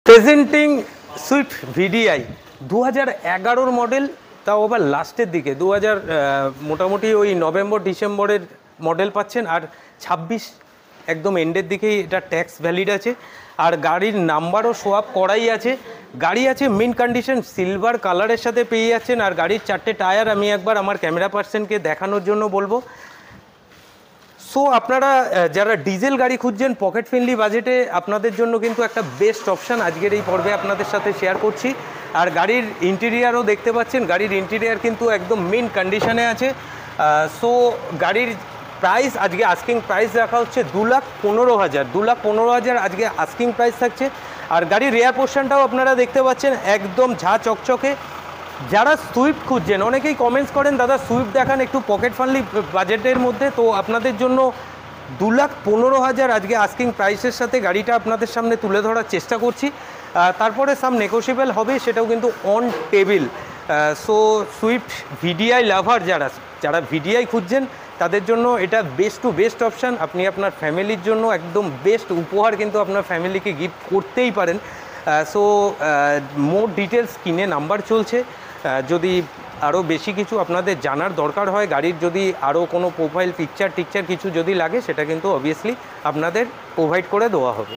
Presenting Swift VDI 2011 model, তাও আবার লাস্টের দিকে মোটামুটি ওই নভেম্বর ডিসেম্বরের মডেল পাচ্ছেন। আর 26 একদম এন্ডের দিকেই এটা ট্যাক্স ভ্যালিড আছে। আর গাড়ির নাম্বারও শো আপ করাই আছে। গাড়ি আছে মিন কন্ডিশন, সিলভার কালারের সাথে পেয়ে যাচ্ছেন। আর গাড়ির 4টে টায়ার আমি একবার আমার ক্যামেরা পার্সনকে দেখানোর জন্য বলবো। সো আপনারা যারা ডিজেল গাড়ি খুঁজছেন পকেট ফ্রেন্ডলি বাজেটে, আপনাদের জন্য কিন্তু একটা বেস্ট অপশান আজকের এই পর্বে আপনাদের সাথে শেয়ার করছি। আর গাড়ির ইন্টেরিয়ারও দেখতে পাচ্ছেন, গাড়ির ইন্টেরিয়ার কিন্তু একদম মিন কন্ডিশনে আছে। সো গাড়ির প্রাইস আজকে আস্কিং প্রাইস রাখা হচ্ছে 2,15,000। 2,15,000 আজকে আস্কিং প্রাইস থাকছে। আর গাড়ির রেয়ার পোর্শনটাও আপনারা দেখতে পাচ্ছেন একদম ঝা চকচকে। যারা সুইফট খুঁজছেন, অনেকেই কমেন্টস করেন দাদা সুইফট দেখান একটু পকেট ফ্রেন্ডলি বাজেটের মধ্যে, তো আপনাদের জন্য 2,15,000 আজকে আস্কিং প্রাইসের সাথে গাড়িটা আপনাদের সামনে তুলে ধরার চেষ্টা করছি। তারপরে সাম নেগোশিয়েবল হবে, সেটাও কিন্তু on table. So Swift VDI lover যারা ভিডিআই খুঁজছেন তাদের জন্য এটা বেস্ট টু বেস্ট অপশান। আপনি আপনার ফ্যামিলির জন্য একদম বেস্ট উপহার কিন্তু আপনার ফ্যামিলিকে গিফট করতেই পারেন। সো মোর ডিটেলস স্ক্রিনে নাম্বার চলছে। যদি আরও বেশি কিছু আপনাদের জানার দরকার হয়, গাড়ির যদি আরও কোনো প্রোফাইল পিকচার টিকচার কিছু যদি লাগে, সেটা কিন্তু অবভিয়াসলি আপনাদের প্রোভাইড করে দেওয়া হবে।